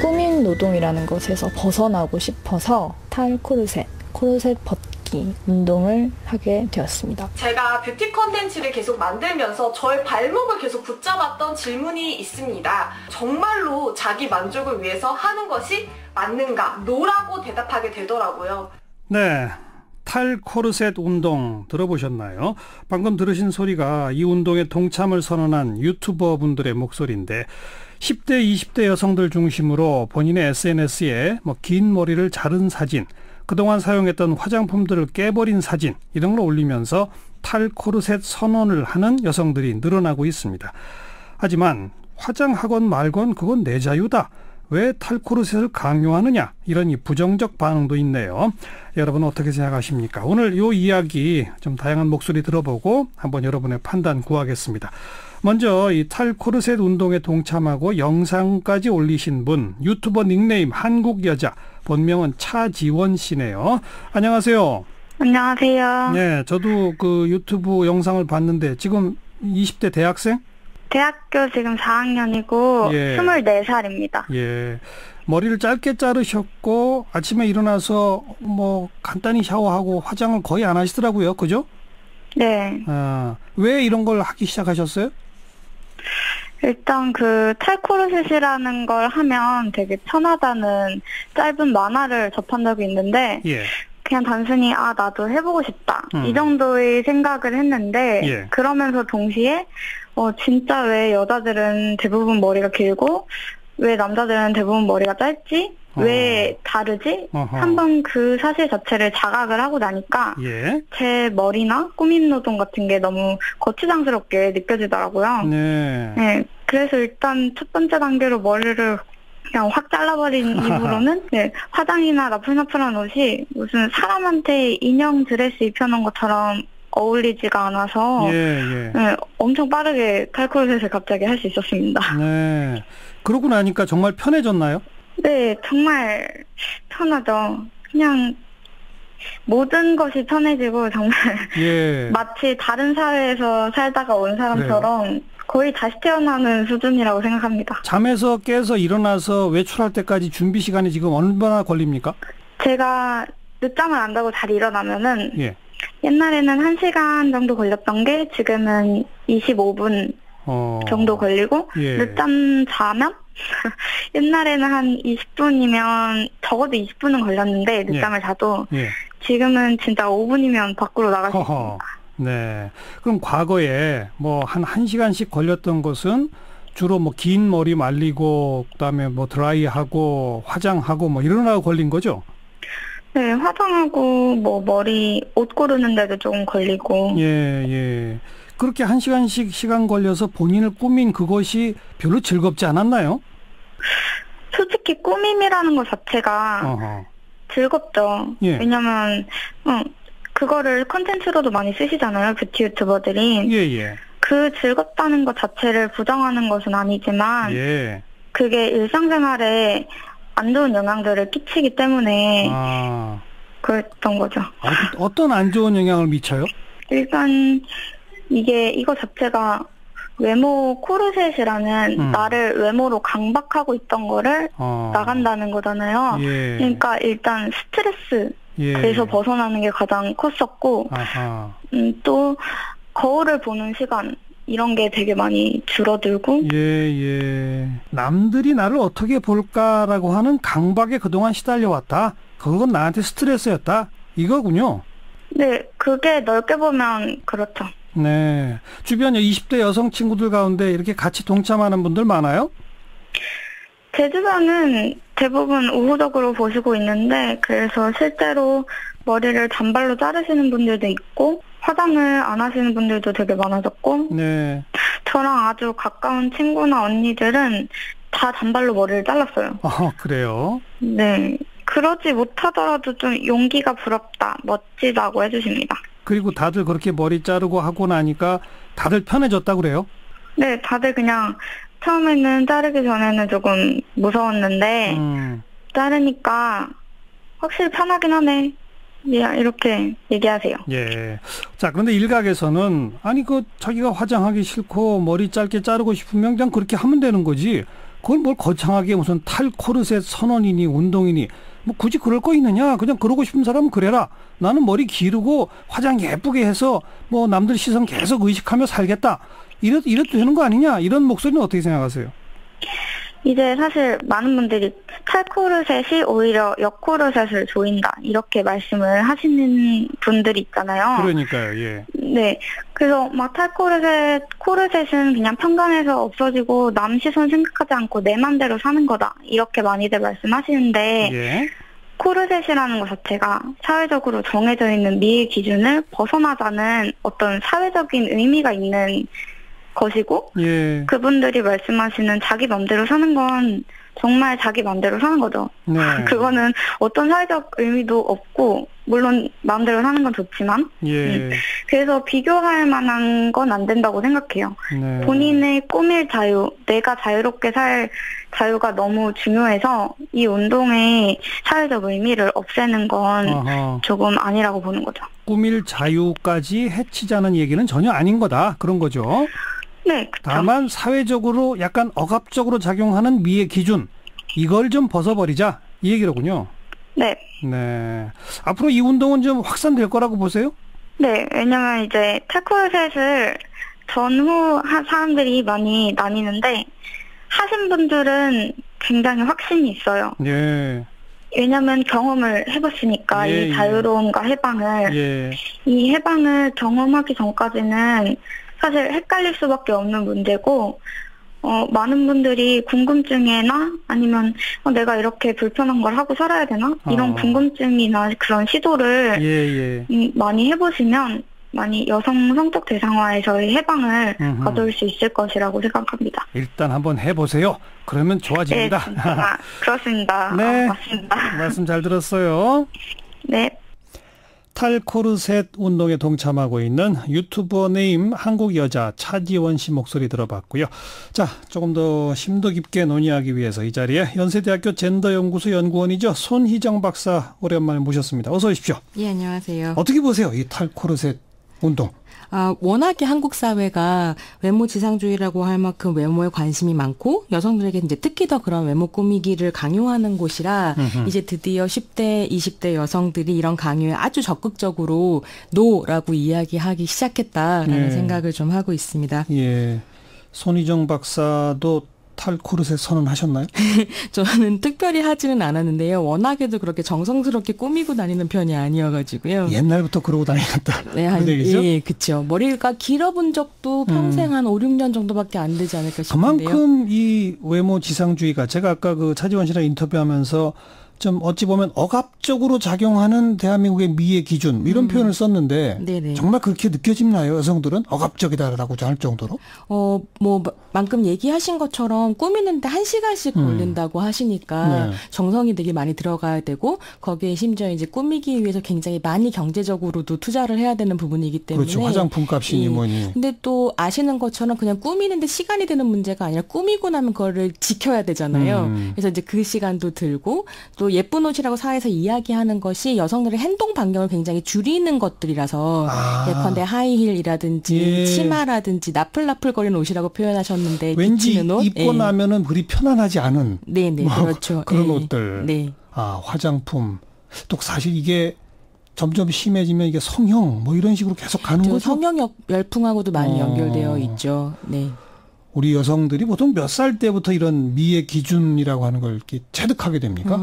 꾸민 노동이라는 것에서 벗어나고 싶어서 코르셋 벗기 운동을 하게 되었습니다. 제가 뷰티 컨텐츠를 계속 만들면서 저의 발목을 계속 붙잡았던 질문이 있습니다. 정말로 자기 만족을 위해서 하는 것이 맞는가? 노라고 대답하게 되더라고요. 네. 탈코르셋 운동 들어보셨나요? 방금 들으신 소리가 이 운동에 동참을 선언한 유튜버 분들의 목소리인데 10대, 20대 여성들 중심으로 본인의 SNS에 긴 머리를 자른 사진, 그동안 사용했던 화장품들을 깨버린 사진 이런 걸 올리면서 탈코르셋 선언을 하는 여성들이 늘어나고 있습니다. 하지만 화장하건 말건 그건 내 자유다. 왜 탈코르셋을 강요하느냐? 이런 부정적 반응도 있네요. 여러분 어떻게 생각하십니까? 오늘 이 이야기 좀 다양한 목소리 들어보고 한번 여러분의 판단 구하겠습니다. 먼저 이 탈코르셋 운동에 동참하고 영상까지 올리신 분, 유튜버 닉네임 한국여자, 본명은 차지원 씨네요. 안녕하세요. 안녕하세요. 네, 저도 그 유튜브 영상을 봤는데 지금 20대 대학생? 대학교 지금 4학년이고 예. 24살입니다. 예. 머리를 짧게 자르셨고 아침에 일어나서 간단히 샤워하고 화장을 거의 안 하시더라고요. 그죠? 네. 왜 이런 걸 하기 시작하셨어요? 일단 그 탈코르셋이라는 걸 하면 되게 편하다는 짧은 만화를 접한 적이 있는데 예. 그냥 단순히 나도 해보고 싶다 이 정도의 생각을 했는데 예. 그러면서 동시에 진짜 왜 여자들은 대부분 머리가 길고 왜 남자들은 대부분 머리가 짧지? 왜 다르지? 한번 그 사실 자체를 자각을 하고 나니까 예. 제 머리나 꾸민 노동 같은 게 너무 거추장스럽게 느껴지더라고요. 네. 네, 그래서 일단 첫 번째 단계로 머리를 그냥 확 잘라버린 이후로는 네, 화장이나 나풀나풀한 옷이 무슨 사람한테 인형 드레스 입혀놓은 것처럼 어울리지가 않아서 네, 엄청 빠르게 탈코르셋을 갑자기 할 수 있었습니다. 네. 그러고 나니까 정말 편해졌나요? 네, 정말 편하죠. 그냥 모든 것이 편해지고 정말 마치 다른 사회에서 살다가 온 사람처럼 그래요. 거의 다시 태어나는 수준이라고 생각합니다. 잠에서 깨서 일어나서 외출할 때까지 준비 시간이 지금 얼마나 걸립니까? 제가 늦잠을 안 자고 잘 일어나면은 옛날에는 1시간 정도 걸렸던 게 지금은 25분 정도 걸리고 늦잠 자면 옛날에는 한 20분이면 적어도 20분은 걸렸는데 늦잠을 자도 지금은 진짜 5분이면 밖으로 나갈 수 있습니다. 네. 그럼 과거에 한 1시간씩 걸렸던 것은 주로 긴 머리 말리고 그다음에 드라이하고 화장하고 이러느라고 걸린 거죠? 네, 화장하고 머리 옷 고르는데도 조금 걸리고. 예. 그렇게 1시간씩 시간 걸려서 본인을 꾸민 그것이 별로 즐겁지 않았나요? 솔직히 꾸밈이라는 것 자체가 즐겁죠. 왜냐면 그거를 컨텐츠로도 많이 쓰시잖아요. 뷰티 유튜버들이. 그 즐겁다는 것 자체를 부정하는 것은 아니지만 그게 일상생활에 안 좋은 영향들을 끼치기 때문에 그랬던 거죠. 어떤 안 좋은 영향을 미쳐요? 일단 이거 자체가 외모 코르셋이라는 나를 외모로 강박하고 있던 거를 나간다는 거잖아요. 그러니까 일단 스트레스에서 벗어나는 게 가장 컸었고 또 거울을 보는 시간 이런 게 되게 많이 줄어들고 남들이 나를 어떻게 볼까라고 하는 강박에 그동안 시달려왔다. 그건 나한테 스트레스였다. 이거군요. 네, 그게 넓게 보면 그렇죠. 네. 주변 20대 여성 친구들 가운데 이렇게 같이 동참하는 분들 많아요? 제 주변은 대부분 우호적으로 보시고 있는데 그래서 실제로 머리를 단발로 자르시는 분들도 있고 화장을 안 하시는 분들도 되게 많아졌고 저랑 아주 가까운 친구나 언니들은 다 단발로 머리를 잘랐어요. 그래요? 네. 그러지 못하더라도 좀 용기가 부럽다, 멋지다고 해주십니다. 그리고 다들 그렇게 머리 자르고 하고 나니까 다들 편해졌다고 그래요? 네, 다들 그냥 처음에는 자르기 전에는 조금 무서웠는데 자르니까 확실히 편하긴 하네. 이렇게 얘기하세요. 자, 그런데 일각에서는 자기가 화장하기 싫고 머리 짧게 자르고 싶으면 그냥 그렇게 하면 되는 거지. 그걸 뭘 거창하게 무슨 탈코르셋 선언이니 운동이니 뭐 굳이 그럴 거 있느냐. 그냥 그러고 싶은 사람은 그래라. 나는 머리 기르고 화장 예쁘게 해서 뭐 남들 시선 계속 의식하며 살겠다. 이래도 되는 거 아니냐. 이런 목소리는 어떻게 생각하세요? 이제 사실 많은 분들이 탈코르셋이 오히려 역코르셋을 조인다 이렇게 말씀을 하시는 분들이 있잖아요. 그러니까요. 예. 네. 그래서 막 코르셋은 그냥 편견에서 없어지고 남 시선 생각하지 않고 내 맘대로 사는 거다 이렇게 많이들 말씀하시는데 예. 코르셋이라는 것 자체가 사회적으로 정해져 있는 미의 기준을 벗어나자는 어떤 사회적인 의미가 있는 것이고 예. 그분들이 말씀하시는 자기 맘대로 사는 건 정말 자기 맘대로 사는 거죠. 네. 그거는 어떤 사회적 의미도 없고 물론 마음대로 사는 건 좋지만 예. 그래서 비교할 만한 건 안 된다고 생각해요. 네. 본인의 꾸밀 자유, 내가 자유롭게 살 자유가 너무 중요해서 이 운동의 사회적 의미를 없애는 건 아하. 조금 아니라고 보는 거죠. 꾸밀 자유까지 해치자는 얘기는 전혀 아닌 거다. 그런 거죠. 네, 그렇죠. 다만 사회적으로 약간 억압적으로 작용하는 미의 기준 이걸 좀 벗어버리자 이 얘기로군요. 네. 네. 앞으로 이 운동은 좀 확산될 거라고 보세요? 네, 왜냐면 이제 탈코르셋을 전후 사람들이 많이 나뉘는데 하신 분들은 굉장히 확신이 있어요. 예. 왜냐면 경험을 해봤으니까 이 자유로움과 해방을 이 해방을 경험하기 전까지는 사실 헷갈릴 수밖에 없는 문제고 많은 분들이 궁금증이나 아니면 내가 이렇게 불편한 걸 하고 살아야 되나? 이런 궁금증이나 그런 시도를 많이 해보시면 많이 여성 성적 대상화에서의 해방을 거둘 수 있을 것이라고 생각합니다. 일단 한번 해보세요. 그러면 좋아집니다. 네, 그렇습니다. 네, 맞습니다. 말씀 잘 들었어요. 네. 탈코르셋 운동에 동참하고 있는 유튜버 네임 한국 여자 차지원 씨 목소리 들어봤고요. 자, 조금 더 심도 깊게 논의하기 위해서 이 자리에 연세대학교 젠더연구소 연구원이죠. 손희정 박사 오랜만에 모셨습니다. 어서 오십시오. 예, 안녕하세요. 어떻게 보세요? 이 탈코르셋 운동. 워낙에 한국 사회가 외모 지상주의라고 할 만큼 외모에 관심이 많고 여성들에게 이제 특히 더 그런 외모 꾸미기를 강요하는 곳이라 이제 드디어 10대, 20대 여성들이 이런 강요에 아주 적극적으로 노라고 이야기하기 시작했다라는 생각을 좀 하고 있습니다. 예. 손희정 박사도 탈코르셋 선언하셨나요? 저는 특별히 하지는 않았는데요. 워낙에도 그렇게 정성스럽게 꾸미고 다니는 편이 아니어가지고요. 옛날부터 그러고 다녔다. 네, 예, 그렇죠. 머리가 길어본 적도 평생 한 5, 6년 정도밖에 안 되지 않을까 싶은데요. 그만큼 이 외모 지상주의가 제가 아까 그 차지원 씨랑 인터뷰하면서 좀 어찌 보면 억압적으로 작용하는 대한민국의 미의 기준 이런 표현을 썼는데 네네. 정말 그렇게 느껴지나요? 여성들은 억압적이다라고 할 정도로? 뭐 방금 얘기하신 것처럼 꾸미는데 1시간씩 걸린다고 하시니까 정성이 되게 많이 들어가야 되고 거기에 심지어 이제 꾸미기 위해서 굉장히 많이 경제적으로도 투자를 해야 되는 부분이기 때문에 그렇죠. 화장품 값이니 뭐니. 근데 또 아시는 것처럼 그냥 꾸미는데 시간이 드는 문제가 아니라 꾸미고 나면 그거를 지켜야 되잖아요. 그래서 이제 그 시간도 들고 또 예쁜 옷이라고 사회에서 이야기하는 것이 여성들의 행동 반경을 굉장히 줄이는 것들이라서 예컨대 하이힐이라든지 치마라든지 나풀나풀거리는 옷이라고 표현하셨는데 왠지 입고 나면은 그리 편안하지 않은 네네 뭐 그렇죠. 그런 옷들. 네. 화장품. 또 사실 이게 점점 심해지면 이게 성형 뭐 이런 식으로 계속 가는 거죠. 성형 열풍하고도 많이 연결되어 있죠. 네. 우리 여성들이 보통 몇 살 때부터 이런 미의 기준이라고 하는 걸 이렇게 체득하게 됩니까?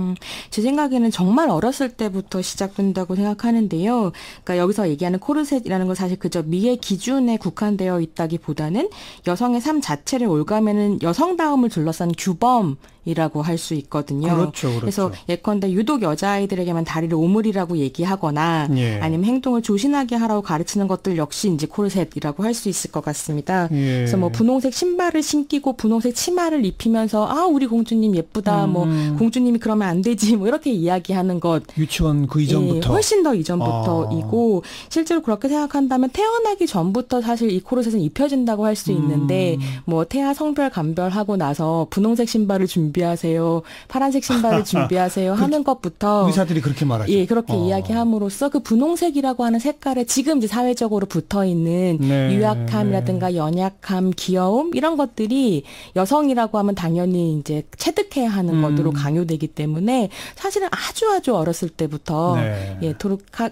제 생각에는 정말 어렸을 때부터 시작된다고 생각하는데요. 그러니까 여기서 얘기하는 코르셋이라는 건 사실 그저 미의 기준에 국한되어 있다기보다는 여성의 삶 자체를 올가매는 여성다움을 둘러싼 규범이라고 할 수 있거든요. 그렇죠, 그렇죠. 그래서 예컨대 유독 여자아이들에게만 다리를 오므리라고 얘기하거나 아니면 행동을 조신하게 하라고 가르치는 것들 역시 이제 코르셋이라고 할 수 있을 것 같습니다. 그래서 뭐 분홍색 신발을 신기고 분홍색 치마를 입히면서 우리 공주님 예쁘다. 뭐 공주님이 그러면 안 되지. 뭐 이렇게 이야기하는 것. 유치원 그 이전부터. 훨씬 더 이전부터이고 실제로 그렇게 생각한다면 태어나기 전부터 사실 이 코르셋은 입혀진다고 할 수 있는데 뭐 태아 성별 감별하고 나서 분홍색 신발을 준비하고 준비하세요. 파란색 신발을 준비하세요. 하는 것부터 의사들이 그렇게 말하죠. 예, 그렇게 이야기함으로써 그 분홍색이라고 하는 색깔에 지금 이제 사회적으로 붙어 있는 네. 유약함이라든가 연약함, 귀여움 이런 것들이 여성이라고 하면 당연히 이제 체득해야 하는 것으로 강요되기 때문에 사실은 아주 어렸을 때부터 네. 예,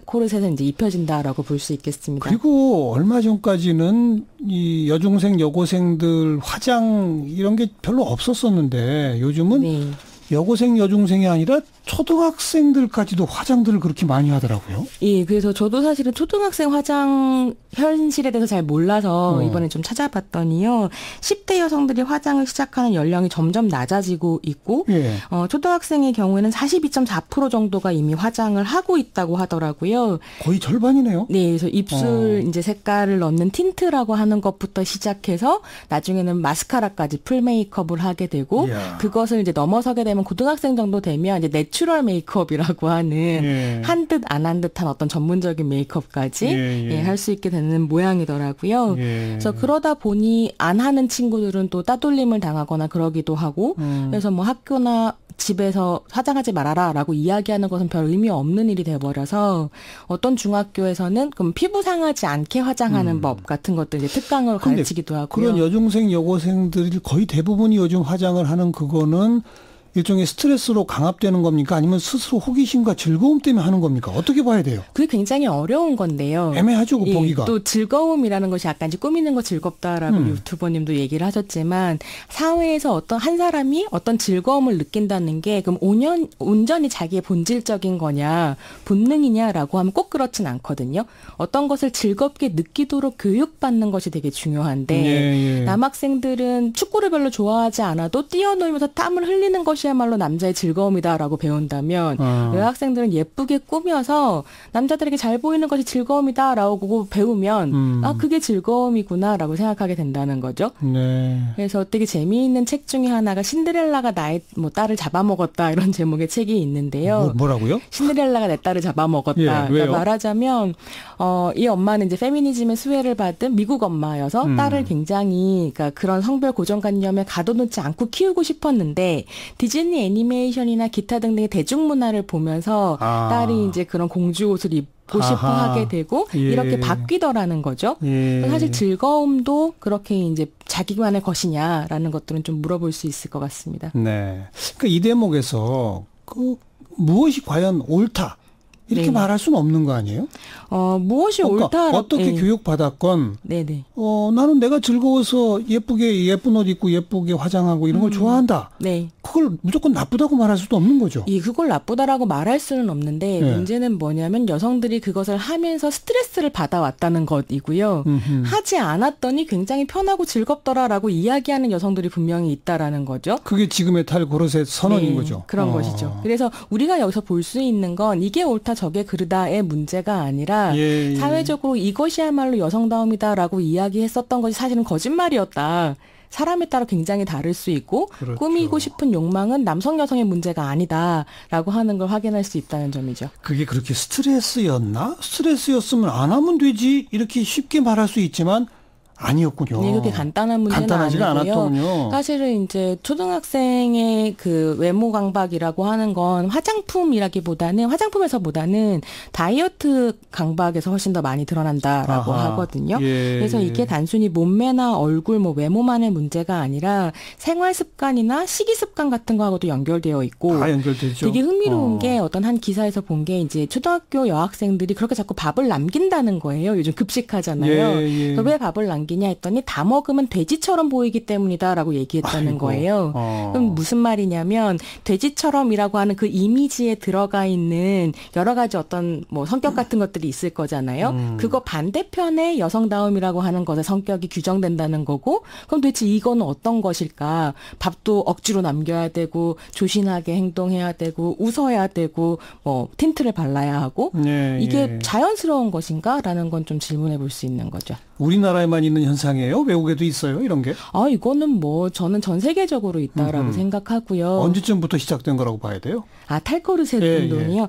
코르셋은 이제 입혀진다라고 볼 수 있겠습니다. 그리고 얼마 전까지는 이 여중생, 여고생들 화장 이런 게 별로 없었었는데 요즘은 네. 여고생, 여중생이 아니라 초등학생들까지도 화장들을 그렇게 많이 하더라고요. 예, 그래서 저도 사실은 초등학생 화장 현실에 대해서 잘 몰라서 이번에 좀 찾아봤더니요. 10대 여성들이 화장을 시작하는 연령이 점점 낮아지고 있고 예. 초등학생의 경우에는 42.4% 정도가 이미 화장을 하고 있다고 하더라고요. 거의 절반이네요. 네, 그래서 입술 이제 색깔을 넣는 틴트라고 하는 것부터 시작해서 나중에는 마스카라까지 풀 메이크업을 하게 되고 이야. 그것을 이제 넘어서게 되면 고등학생 정도 되면 이제 내추럴 메이크업이라고 하는 예. 한 듯 안 한 듯한 어떤 전문적인 메이크업까지 예. 할 수 있게 되는 모양이더라고요. 예. 그래서 그러다 보니 안 하는 친구들은 또 따돌림을 당하거나 그러기도 하고 그래서 뭐 학교나 집에서 화장하지 말아라라고 이야기하는 것은 별 의미 없는 일이 돼버려서 어떤 중학교에서는 그럼 피부 상하지 않게 화장하는 법 같은 것도 이제 특강으로 가르치기도 하고요. 그런 여중생, 여고생들이 거의 대부분이 요즘 화장을 하는 그거는 일종의 스트레스로 강압되는 겁니까? 아니면 스스로 호기심과 즐거움 때문에 하는 겁니까? 어떻게 봐야 돼요? 그게 굉장히 어려운 건데요. 애매하죠, 그 보기가. 또 즐거움이라는 것이 약간 이제 꾸미는 거 즐겁다라고 유튜버님도 얘기를 하셨지만 사회에서 어떤 한 사람이 어떤 즐거움을 느낀다는 게 그럼 온전히 자기의 본질적인 거냐 본능이냐라고 하면 꼭 그렇진 않거든요. 어떤 것을 즐겁게 느끼도록 교육받는 것이 되게 중요한데 남학생들은 축구를 별로 좋아하지 않아도 뛰어놀면서 땀을 흘리는 것이 야말로 남자의 즐거움이다라고 배운다면 여학생들은 예쁘게 꾸며서 남자들에게 잘 보이는 것이 즐거움이다라고 배우면 그게 즐거움이구나라고 생각하게 된다는 거죠. 네. 그래서 되게 재미있는 책 중에 하나가 신데렐라가 나의 딸을 잡아먹었다 이런 제목의 책이 있는데요. 뭐라고요? 신데렐라가 내 딸을 잡아먹었다. 예, 그러니까 말하자면 이 엄마는 이제 페미니즘의 수혜를 받은 미국 엄마여서 딸을 굉장히 그러니까 그런 성별 고정관념에 가둬놓지 않고 키우고 싶었는데 디즈니 애니메이션이나 기타 등등의 대중문화를 보면서 딸이 이제 그런 공주 옷을 입고 싶어 하게 되고 이렇게 바뀌더라는 거죠. 사실 즐거움도 그렇게 이제 자기만의 것이냐라는 것들은 좀 물어볼 수 있을 것 같습니다. 네. 그러니까 이 대목에서 무엇이 과연 옳다 이렇게 말할 수는 없는 거 아니에요? 무엇이 그러니까 옳다. 어떻게 교육받았건 네네. 나는 내가 즐거워서 예쁜 옷 입고 예쁘게 화장하고 이런 걸 좋아한다. 네. 그걸 무조건 나쁘다고 말할 수도 없는 거죠. 그걸 나쁘다라고 말할 수는 없는데 문제는 뭐냐면 여성들이 그것을 하면서 스트레스를 받아왔다는 것이고요. 하지 않았더니 굉장히 편하고 즐겁더라라고 이야기하는 여성들이 분명히 있다라는 거죠. 그게 지금의 탈코르셋 선언인 거죠. 그런 것이죠. 그래서 우리가 여기서 볼 수 있는 건 이게 옳다 저게 그르다의 문제가 아니라 사회적으로 이것이야말로 여성다움이다라고 이야기했었던 것이 사실은 거짓말이었다. 사람에 따라 굉장히 다를 수 있고 그렇죠. 꾸미고 싶은 욕망은 남성 여성의 문제가 아니다라고 하는 걸 확인할 수 있다는 점이죠. 그게 그렇게 스트레스였나? 스트레스였으면 안 하면 되지 이렇게 쉽게 말할 수 있지만 아니었군요. 네, 그렇게 간단한 문제는 간단하지가 아니고요. 않았더군요. 사실은 이제 초등학생의 그 외모 강박이라고 하는 건 화장품에서보다는 다이어트 강박에서 훨씬 더 많이 드러난다라고 하거든요. 그래서 이게 단순히 몸매나 얼굴, 외모만의 문제가 아니라 생활 습관이나 식이 습관 같은 거하고도 연결되어 있고. 다 연결되죠. 되게 흥미로운 게 어떤 한 기사에서 본 게 이제 초등학교 여학생들이 그렇게 자꾸 밥을 남긴다는 거예요. 요즘 급식하잖아요. 그래서 왜 밥을 남기냐 했더니 다 먹으면 돼지처럼 보이기 때문이다라고 얘기했다는 거예요. 그럼 무슨 말이냐면 돼지처럼이라고 하는 그 이미지에 들어가 있는 여러 가지 어떤 성격 같은 것들이 있을 거잖아요. 그거 반대편에 여성다움이라고 하는 것의 성격이 규정된다는 거고 그럼 도대체 이거는 어떤 것일까? 밥도 억지로 남겨야 되고 조신하게 행동해야 되고 웃어야 되고 틴트를 발라야 하고 이게 자연스러운 것인가라는 건 좀 질문해 볼 수 있는 거죠. 우리나라에만 있는 있는 현상이에요? 외국에도 있어요? 이런 게? 이거는 뭐 저는 전 세계적으로 있다라고 생각하고요. 언제쯤부터 시작된 거라고 봐야 돼요? 탈코르셋 운동이요?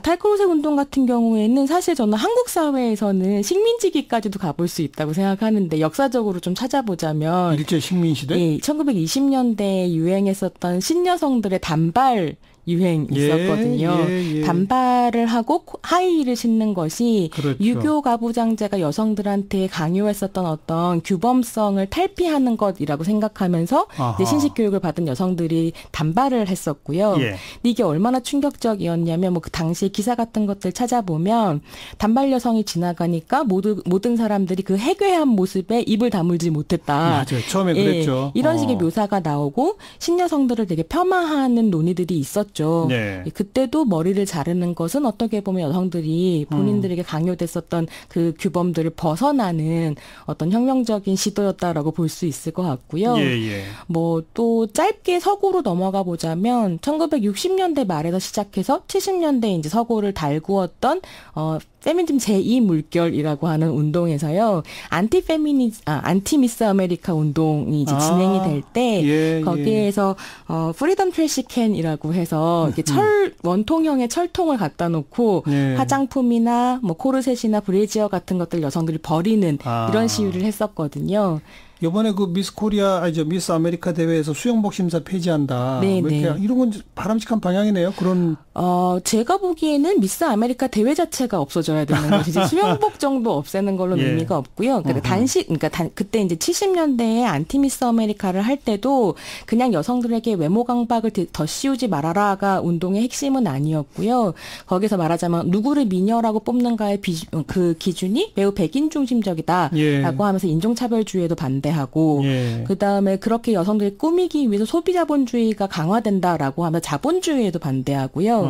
탈코르셋 운동 같은 경우에는 사실 저는 한국 사회에서는 식민지기까지도 가볼 수 있다고 생각하는데 역사적으로 좀 찾아보자면 일제 식민시대? 1920년대에 유행했었던 신여성들의 단발 유행 있었거든요. 단발을 하고 하이힐을 신는 것이 그렇죠. 유교 가부장제가 여성들한테 강요했었던 어떤 규범성을 탈피하는 것이라고 생각하면서 이제 신식 교육을 받은 여성들이 단발을 했었고요. 이게 얼마나 충격적이었냐면 그 당시에 기사 같은 것들 찾아보면 단발 여성이 지나가니까 모든 사람들이 그 해괴한 모습에 입을 다물지 못했다. 맞아요. 처음에 그랬죠. 이런 식의 묘사가 나오고 신여성들을 되게 폄하하는 논의들이 있었죠. 그때도 머리를 자르는 것은 어떻게 보면 여성들이 본인들에게 강요됐었던 그 규범들을 벗어나는 어떤 혁명적인 시도였다라고 볼 수 있을 것 같고요. 뭐 또 짧게 서구로 넘어가 보자면 1960년대 말에서 시작해서 70년대 이제 서구를 달구었던 페미니즘 제2 물결이라고 하는 운동에서요. 안티미스 아메리카 운동이 이제 진행이 될 때 거기에서 프리덤 트래시캔이라고 해서 이렇게 원통형의 철통을 갖다 놓고 화장품이나 뭐 코르셋이나 브래지어 같은 것들 여성들이 버리는 이런 시위를 했었거든요. 이번에 그 미스 코리아, 미스 아메리카 대회에서 수영복 심사 폐지한다. 이런 건 바람직한 방향이네요. 그런. 제가 보기에는 미스 아메리카 대회 자체가 없어져야 되는 것이지 수영복 정도 없애는 걸로는 의미가 없고요. 그러니까 그때 이제 70년대에 안티미스 아메리카를 할 때도 그냥 여성들에게 외모 강박을 더 씌우지 말아라가 운동의 핵심은 아니었고요. 거기서 말하자면 누구를 미녀라고 뽑는가의 그 기준이 매우 백인 중심적이다라고 하면서 인종차별주의에도 반대하고 그다음에 그렇게 여성들이 꾸미기 위해서 소비자본주의가 강화된다라고 하면서 자본주의에도 반대하고요.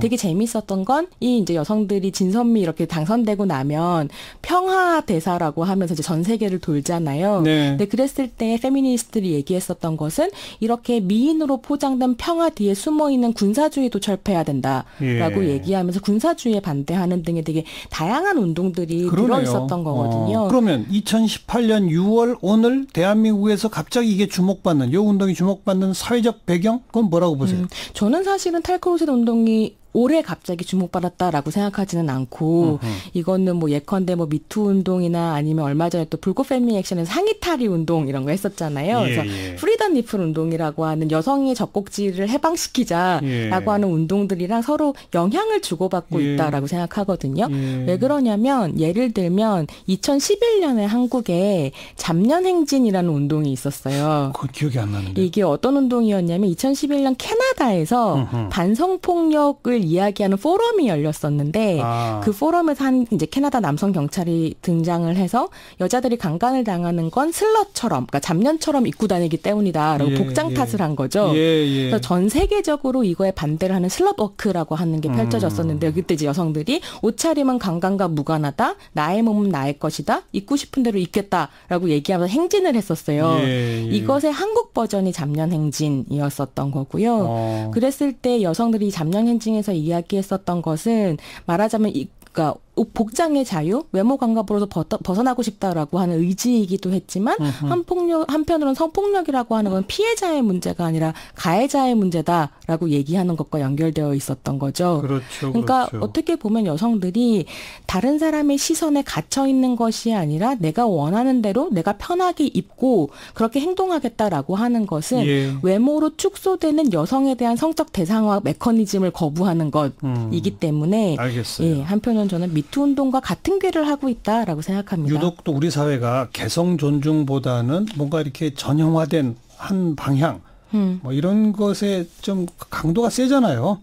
되게 재밌었던 건 이 이제 여성들이 진선미 이렇게 당선되고 나면 평화 대사라고 하면서 이제 전 세계를 돌잖아요. 근데 그랬을 때 페미니스트들이 얘기했었던 것은 이렇게 미인으로 포장된 평화 뒤에 숨어 있는 군사주의도 철폐해야 된다라고 얘기하면서 군사주의에 반대하는 등의 되게 다양한 운동들이 들어 있었던 거거든요. 그러면 2018년 6월 오늘 대한민국에서 갑자기 이게 주목받는, 이 운동이 주목받는 사회적 배경? 그건 뭐라고 보세요? 저는 사실은 탈코르셋 운동이 올해 갑자기 주목받았다라고 생각하지는 않고 이거는 뭐 예컨대 뭐 미투 운동이나 아니면 얼마 전에 또 불꽃 패밀리 액션에서 상의탈의 운동 이런 거 했었잖아요. 그래서 프리덤 니플 운동이라고 하는 여성의 젖꼭지를 해방시키자라고 하는 운동들이랑 서로 영향을 주고받고 있다라고 생각하거든요. 왜 그러냐면 예를 들면 2011년에 한국에 잡년행진이라는 운동이 있었어요. 그건 기억이 안 나는데. 이게 어떤 운동이었냐면 2011년 캐나다에서 반성폭력을 이야기하는 포럼이 열렸었는데 그 포럼에서 한 이제 캐나다 남성 경찰이 등장을 해서 여자들이 강간을 당하는 건 슬럿처럼, 그러니까 잡년처럼 입고 다니기 때문이다라고 복장 탓을 한 거죠. 그래서 전 세계적으로 이거에 반대를 하는 슬럿워크라고 하는 게 펼쳐졌었는데 그때 이제 여성들이 옷차림은 강간과 무관하다, 나의 몸은 나의 것이다, 입고 싶은 대로 입겠다라고 얘기하면서 행진을 했었어요. 이것의 한국 버전이 잡년행진이었었던 거고요. 그랬을 때 여성들이 잡년행진에서 이야기했었던 것은 말하자면 그러니까 복장의 자유, 외모 강압으로서 벗어나고 싶다라고 하는 의지이기도 했지만 한편으로는 성폭력이라고 하는 건 피해자의 문제가 아니라 가해자의 문제다라고 얘기하는 것과 연결되어 있었던 거죠. 그러니까 어떻게 보면 여성들이 다른 사람의 시선에 갇혀 있는 것이 아니라 내가 원하는 대로 내가 편하게 입고 그렇게 행동하겠다라고 하는 것은 외모로 축소되는 여성에 대한 성적 대상화 메커니즘을 거부하는 것이기 때문에 한편으로는 저는 미투 운동과 같은 궤를 하고 있다라고 생각합니다. 유독 또 우리 사회가 개성 존중보다는 뭔가 이렇게 전형화된 한 방향 뭐 이런 것에 좀 강도가 세잖아요.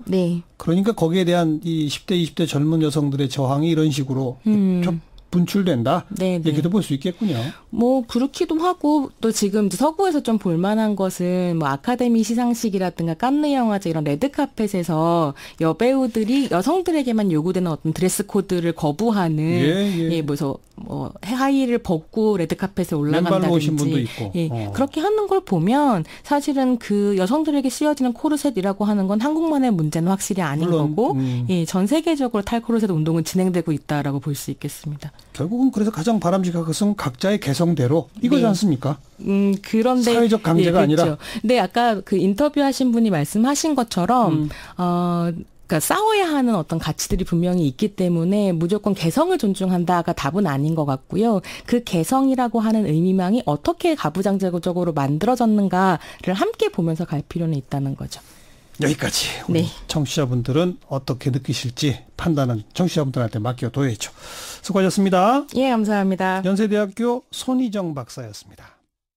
그러니까 거기에 대한 이 10대, 20대 젊은 여성들의 저항이 이런 식으로 좀 분출된다. 얘기도 볼 수 있겠군요. 뭐 그렇기도 하고 또 지금 이제 서구에서 좀 볼만한 것은 뭐 아카데미 시상식이라든가 칸느 영화제 이런 레드카펫에서 여배우들이 여성들에게만 요구되는 어떤 드레스 코드를 거부하는 그래서 뭐 하의를 벗고 레드카펫에 올라간다든지 오신 분도 있고. 그렇게 하는 걸 보면 사실은 그 여성들에게 씌워지는 코르셋이라고 하는 건 한국만의 문제는 확실히 아닌 거고 전 세계적으로 탈코르셋 운동은 진행되고 있다라고 볼 수 있겠습니다. 결국은 그래서 가장 바람직한 것은 각자의 개성대로 이거지 네. 않습니까? 그런데 사회적 강제가 그렇죠. 아니라. 근데 아까 그 인터뷰하신 분이 말씀하신 것처럼 그러니까 싸워야 하는 어떤 가치들이 분명히 있기 때문에 무조건 개성을 존중한다가 답은 아닌 것 같고요. 그 개성이라고 하는 의미망이 어떻게 가부장제적으로 만들어졌는가를 함께 보면서 갈 필요는 있다는 거죠. 여기까지. 네. 청취자분들은 어떻게 느끼실지 판단은 청취자분들한테 맡겨둬야죠. 수고하셨습니다. 예, 감사합니다. 연세대학교 손희정 박사였습니다.